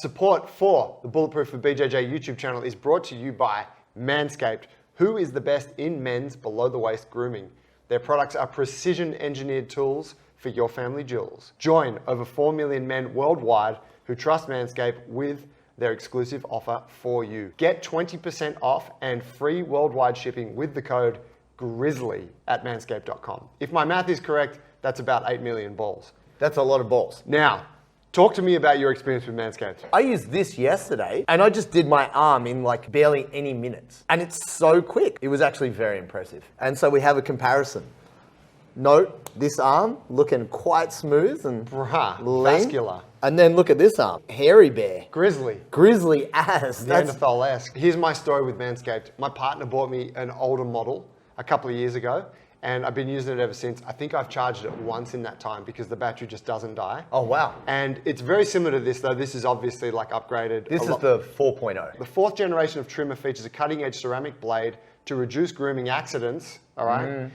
Support for the Bulletproof for BJJ YouTube channel is brought to you by Manscaped, who is the best in men's below-the-waist grooming. Their products are precision-engineered tools for your family jewels. Join over 4 million men worldwide who trust Manscaped with their exclusive offer for you. Get 20% off and free worldwide shipping with the code GRIZZLY at manscaped.com. If my math is correct, that's about 8 million balls. That's a lot of balls. Now, talk to me about your experience with Manscaped. I used this yesterday and I just did my arm in like barely any minutes. And it's so quick. It was actually very impressive. And so we have a comparison. Note this arm looking quite smooth and lean. Vascular. And then look at this arm. Hairy bear. Grizzly. Grizzly ass. Neanderthal-esque. Here's my story with Manscaped. My partner bought me an older model a couple of years ago, and I've been using it ever since. I think I've charged it once in that time because the battery just doesn't die. Oh, wow. And it's very similar to this, though. This is obviously like upgraded. This is the 4.0. The 4th generation of trimmer features a cutting-edge ceramic blade to reduce grooming accidents, all right?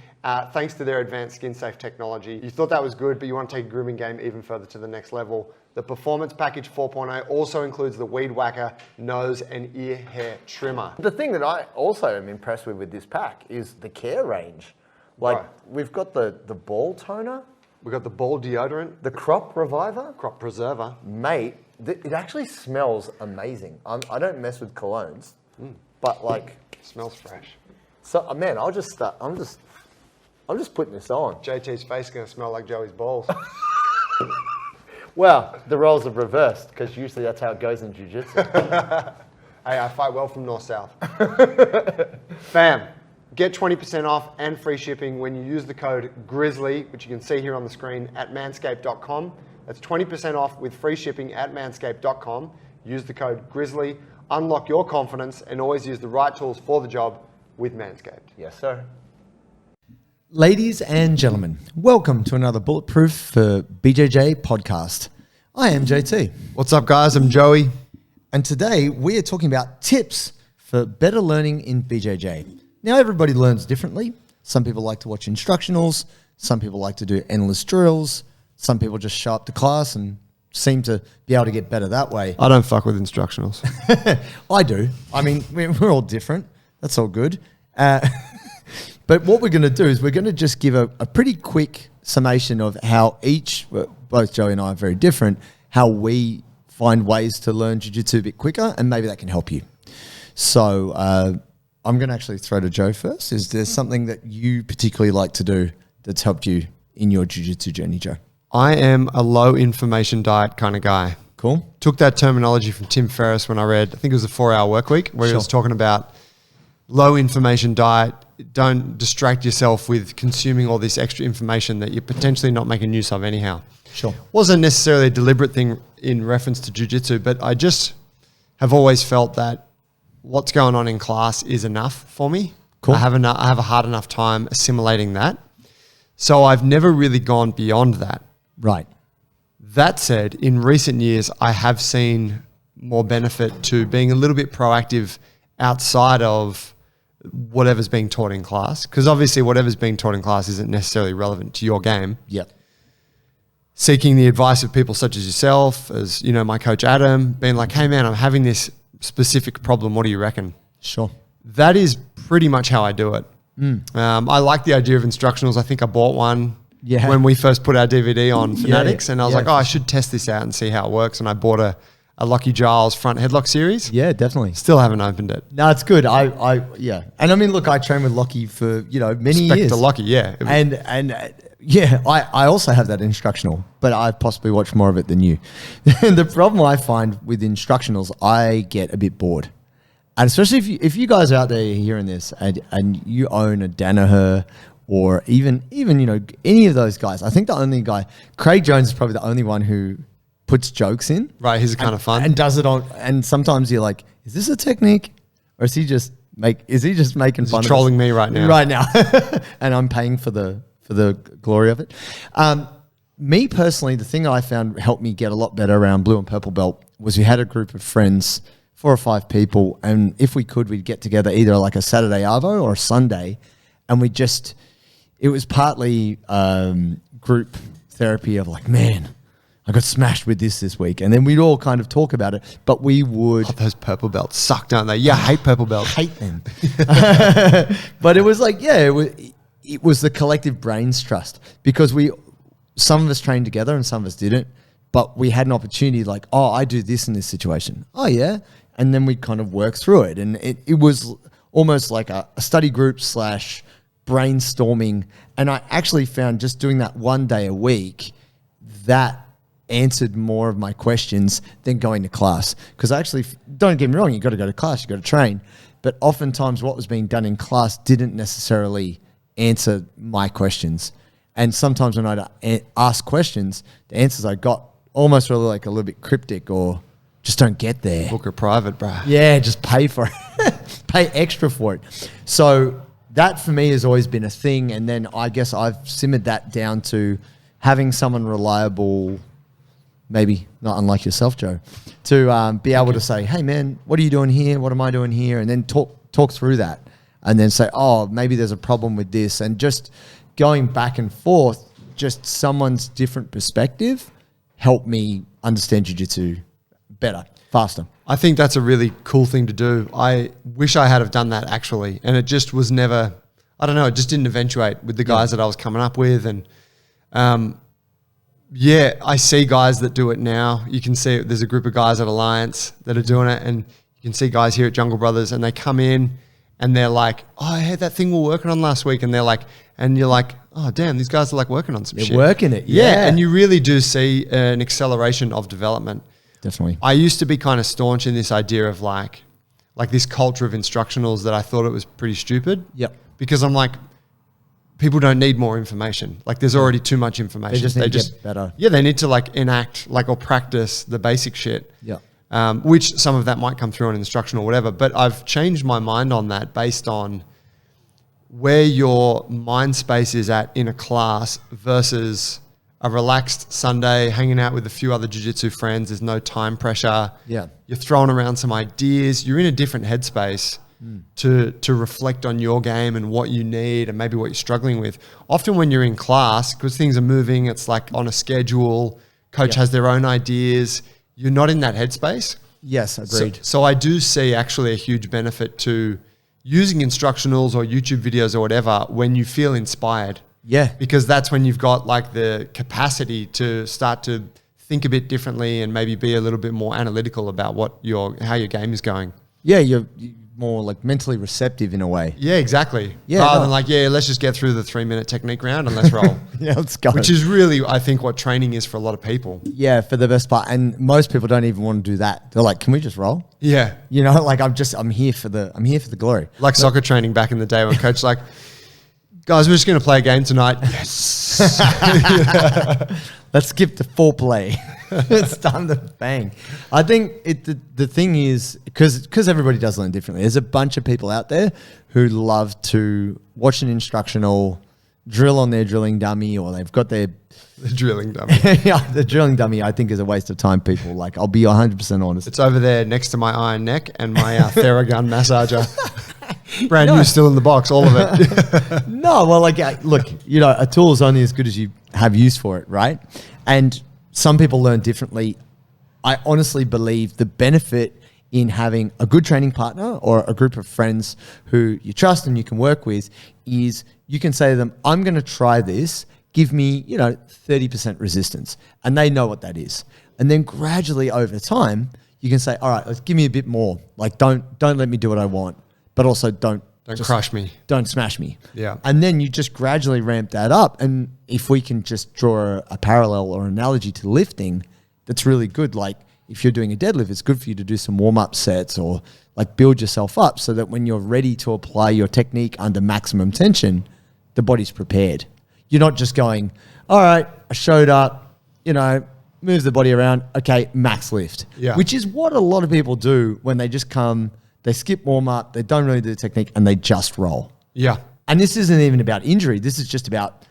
Thanks to their advanced skin-safe technology. You thought that was good, but you want to take a grooming game even further to the next level. The Performance Package 4.0 also includes the Weed Whacker nose and ear hair trimmer. The thing that I also am impressed with this pack is the care range. Like, Right. we've got the ball toner, We've got the ball deodorant, the crop reviver. crop preserver. Mate, it actually smells amazing. I don't mess with colognes, but like, Smells fresh. so man, I'll just start. I'm just putting this on. JT's face is going to smell like Joey's balls. Well, the roles are reversed because usually that's how it goes in jiu-jitsu. Hey, I fight well from north-south. Fam, get 20% off and free shipping when you use the code GRIZZLY, which you can see here on the screen, at manscaped.com. That's 20% off with free shipping at manscaped.com. Use the code GRIZZLY, unlock your confidence, and always use the right tools for the job with Manscaped. Yes, sir. Ladies and gentlemen, welcome to another Bulletproof for BJJ podcast. I am JT. What's up, guys? I'm Joey. And today we are talking about tips for better learning in BJJ. Now, everybody learns differently. Some people like to watch instructionals. Some people like to do endless drills. Some people just show up to class and seem to be able to get better that way. I don't fuck with instructionals. I do. I mean, we're all different. That's all good. But what we're going to do is we're going to just give a pretty quick summation of how both Joey and I are very different, how we find ways to learn jiu-jitsu a bit quicker, and maybe that can help you. So I'm going to actually throw to Joe first. Is there something that you particularly like to do that's helped you in your jiu-jitsu journey, Joe? I am a low information diet kind of guy. Cool. Took that terminology from Tim Ferriss when I read, I think it was the 4-Hour Workweek, where he was talking about low information diet. Don't distract yourself with consuming all this extra information that you're potentially not making use of anyhow. Sure. Wasn't necessarily a deliberate thing in reference to jiu-jitsu, but I just have always felt that what's going on in class is enough for me. Cool. I have a hard enough time assimilating that. So I've never really gone beyond that. Right. That said, in recent years, I have seen more benefit to being a little bit proactive outside of whatever's being taught in class. Because obviously whatever's being taught in class isn't necessarily relevant to your game. Yep. Seeking the advice of people such as yourself, as you know, my coach Adam, being like, hey man, I'm having this specific problem. What do you reckon? Sure. That is pretty much how I do it. I like the idea of instructionals. I think I bought one when we first put our DVD on Fanatics, and I was like, I should test this out and see how it works. And I bought a Lockie Giles front headlock series. Yeah, definitely. Still haven't opened it. No, it's good. Yeah. And I mean, look, I trained with Lockie for, many years. Respect to Lockie, yeah. I also have that instructional, but I've possibly watched more of it than you. The problem I find with instructionals, I get a bit bored. And especially if you guys are out there hearing this and you own a Danaher or even any of those guys. I think the only guy, Craig Jones is probably the only one who puts jokes in. Right, he's kind of fun. And does it on, and sometimes you're like, is this a technique? Or is he just making fun of us? Trolling me right now. Right now. And I'm paying for the glory of it. Me personally, the thing I found helped me get a lot better around blue and purple belt was we had a group of friends, 4 or 5 people, and if we could, we'd get together either like a Saturday Arvo or a Sunday, and it was partly group therapy of like, man, I got smashed with this week. And then we'd all kind of talk about it, but we would Those purple belts suck, don't they? Yeah, I hate purple belts. hate them. But it was like, yeah, it was the collective brains trust, because some of us trained together and some of us didn't, but we had an opportunity like, oh, I do this in this situation. Oh yeah. And then we kind of work through it. And it was almost like a study group / brainstorming. And I actually found just doing that one day a week, that answered more of my questions than going to class. Because actually, don't get me wrong, you got to go to class, you got to train. But oftentimes what was being done in class didn't necessarily answer my questions. And sometimes when I'd ask questions, the answers I got almost were like a little bit cryptic or just don't get there. Book or private, bruh. Yeah, just pay for it. Pay extra for it. So that for me has always been a thing. And then I guess I've simmered that down to having someone reliable, maybe not unlike yourself, Joe, to be able to say, hey man, what are you doing here? What am I doing here? And then talk through that. And then say, oh, maybe there's a problem with this. And just going back and forth, just someone's different perspective helped me understand jiu-jitsu better, faster. I think that's a really cool thing to do. I wish I had have done that actually. And it just was never, I don't know, it just didn't eventuate with the guys that I was coming up with. And yeah, I see guys that do it now. You can see there's a group of guys at Alliance that are doing it. And you can see guys here at Jungle Brothers and they come in and they're like, oh, I had that thing we were working on last week. And they're like, and you're like, oh, damn, these guys are like working on some shit. They're working it. Yeah. And you really do see an acceleration of development. Definitely. I used to be kind of staunch in this idea of like this culture of instructionals that I thought it was pretty stupid. Yep. Because I'm like, people don't need more information. Like there's already too much information. They just need to get better. Yeah, they need to like enact like or practice the basic shit. Yeah. Which some of that might come through on instructional or whatever. But I've changed my mind on that based on where your mind space is at in a class versus a relaxed Sunday, hanging out with a few other jiu-jitsu friends. There's no time pressure. Yeah. You're throwing around some ideas. You're in a different headspace to reflect on your game and what you need and maybe what you're struggling with. Often when you're in class, because things are moving, it's like on a schedule, coach has their own ideas. You're not in that headspace. Yes, agreed. So I do see actually a huge benefit to using instructionals or YouTube videos or whatever when you feel inspired. Yeah. Because that's when you've got like the capacity to start to think a bit differently and maybe be a little bit more analytical about how your game is going. Yeah, you're more like mentally receptive in a way. Yeah, exactly. Yeah, Rather than like, yeah, let's just get through the 3-minute technique round and let's roll. Yeah, let's go. Which is really, I think, what training is for a lot of people. Yeah, for the best part. And most people don't even want to do that. They're like, can we just roll? Yeah. You know, like I'm here for the glory. Like soccer training back in the day when coach like, guys, we're just going to play a game tonight. Yes. Let's skip the foreplay. It's time to bang. I think the thing is, because everybody does learn differently, there's a bunch of people out there who love to watch an instructional, drill on their drilling dummy, or they've got their... The drilling dummy. Yeah, the drilling dummy I think is a waste of time, people. Like, I'll be 100% honest. It's over there next to my iron neck and my Theragun massager. Brand new, still in the box, all of it. No, well, like, look, you know, a tool is only as good as you have use for it, right? And some people learn differently. I honestly believe the benefit in having a good training partner or a group of friends who you trust and you can work with is you can say to them, I'm going to try this. Give me, 30% resistance. And they know what that is. And then gradually over time, you can say, all right, let's give me a bit more. Like, don't let me do what I want, but also don't Crush me. Don't smash me. Yeah. And then you just gradually ramp that up. And if we can just draw a parallel or analogy to lifting, that's really good. Like if you're doing a deadlift, it's good for you to do some warm-up sets or like build yourself up so that when you're ready to apply your technique under maximum tension, the body's prepared. You're not just going, all right, I showed up, move the body around. Okay, max lift. Yeah. Which is what a lot of people do when they just come, they skip warm up, they don't really do the technique, and they just roll. Yeah. And this isn't even about injury. This is just about,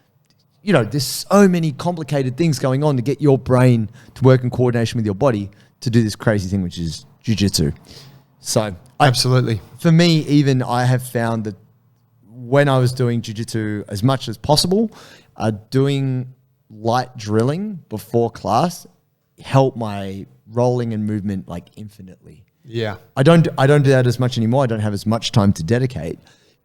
there's so many complicated things going on to get your brain to work in coordination with your body to do this crazy thing, which is jiu-jitsu. So Absolutely. For me, even I have found that when I was doing jiu-jitsu as much as possible, doing light drilling before class help my rolling and movement like infinitely. Yeah. I don't do that as much anymore. I don't have as much time to dedicate,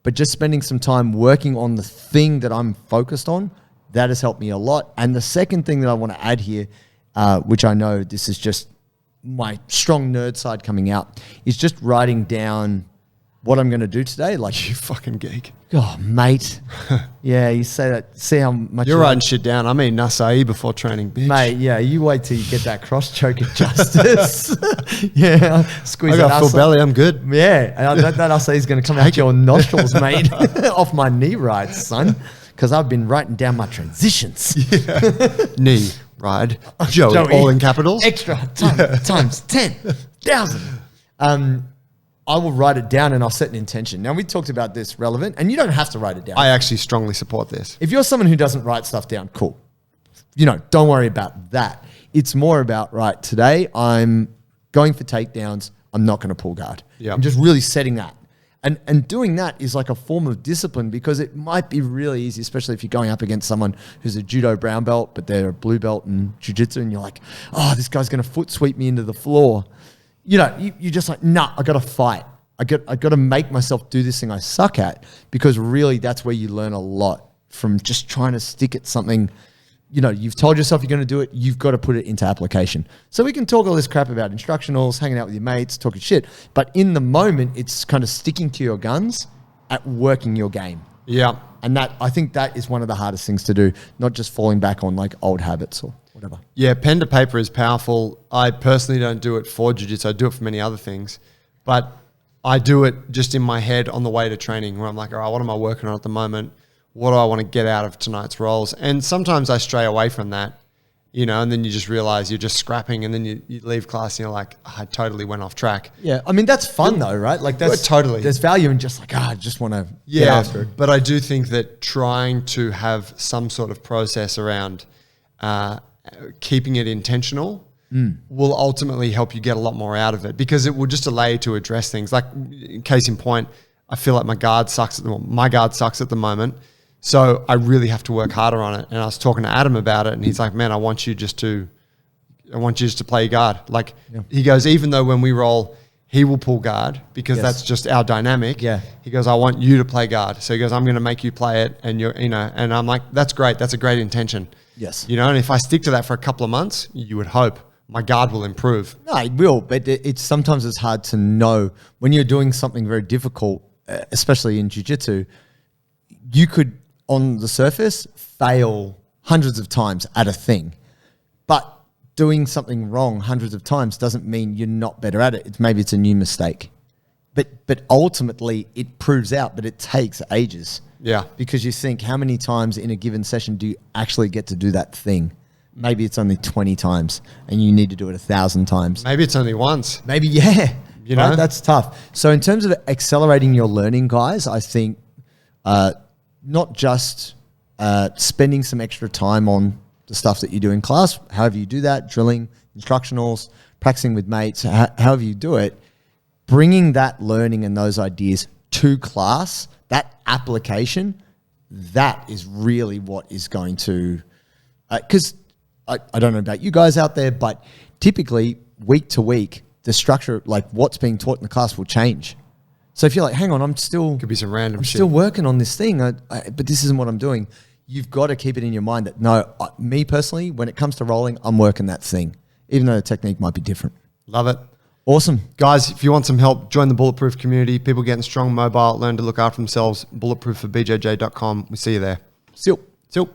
but just spending some time working on the thing that I'm focused on, that has helped me a lot. And the second thing that I want to add here, which I know this is just my strong nerd side coming out, is just writing down what I'm going to do today. Like, You fucking geek. oh, mate. Yeah, you say that. See how much You're writing shit down. I'm eating acai before training, bitch. Mate, yeah, you wait till you get that cross choke at Justice. Yeah, squeeze I got that full belly. I'm good. Yeah, and that acai is going to come out your nostrils, mate, off my knee right, son, because I've been writing down my transitions. Knee, ride, Joey, all in capitals. Extra times 10,000. I will write it down and I'll set an intention. Now, we talked about this relevant, and you don't have to write it down. I actually strongly support this. If you're someone who doesn't write stuff down, cool. Don't worry about that. It's more about, right, today I'm going for takedowns. I'm not going to pull guard. Yep. I'm just really setting that. And doing that is like a form of discipline, because it might be really easy, especially if you're going up against someone who's a judo brown belt, but they're a blue belt in jiu-jitsu, and you're like, oh, this guy's going to foot sweep me into the floor. You're just like, nah, I got to fight. I got to make myself do this thing I suck at, because really that's where you learn a lot from just trying to stick at something. You've told yourself you're going to do it. You've got to put it into application. So we can talk all this crap about instructionals, hanging out with your mates, talking shit. But in the moment, it's kind of sticking to your guns at working your game. Yeah. And I think that is one of the hardest things to do, not just falling back on like old habits or whatever. Yeah, pen to paper is powerful. I personally don't do it for jiu-jitsu. I do it for many other things. But I do it just in my head on the way to training, where I'm like, all right, what am I working on at the moment? What do I want to get out of tonight's rolls? And sometimes I stray away from that, and then you just realize you're just scrapping, and then you leave class and you're like, oh, I totally went off track. Yeah. I mean, that's fun though, right? Like that's totally. There's value in just like, I just want to get Yeah, after it. but I do think that trying to have some sort of process around keeping it intentional will ultimately help you get a lot more out of it, because it will just allow you to address things. Like, case in point, I feel like my guard sucks at the moment. So I really have to work harder on it. And I was talking to Adam about it, and he's like, man, I want you just to play guard. Like, he goes, even though when we roll, he will pull guard, because that's just our dynamic. Yeah. He goes, I want you to play guard. So he goes, I'm going to make you play it. And and I'm like, that's great. That's a great intention. Yes. And if I stick to that for a couple of months, you would hope my guard will improve. No, it will, but sometimes it's hard to know when you're doing something very difficult, especially in jiu-jitsu. You could, on the surface, fail hundreds of times at a thing, but doing something wrong hundreds of times doesn't mean you're not better at it. Maybe it's a new mistake, but ultimately it proves out, but it takes ages. Yeah. Because you think, how many times in a given session do you actually get to do that thing? Maybe it's only 20 times and you need to do it 1,000 times. Maybe it's only once. Maybe, yeah. Right? That's tough. So in terms of accelerating your learning, guys, I think not just spending some extra time on the stuff that you do in class, however you do that, drilling, instructionals, practicing with mates, however you do it, bringing that learning and those ideas to class, that application, that is really what is going to, because I don't know about you guys out there, but typically week to week, the structure, like what's being taught in the class will change. So if you're like, hang on, I'm still Could be some random shit. still working on this thing, but this isn't what I'm doing. You've got to keep it in your mind that no, me personally, when it comes to rolling, I'm working that thing, even though the technique might be different. Love it. Awesome. Guys, if you want some help, join the Bulletproof community. People getting strong, mobile, learn to look after themselves. Bulletproof for BJJ.com. We see you there. See you. See you.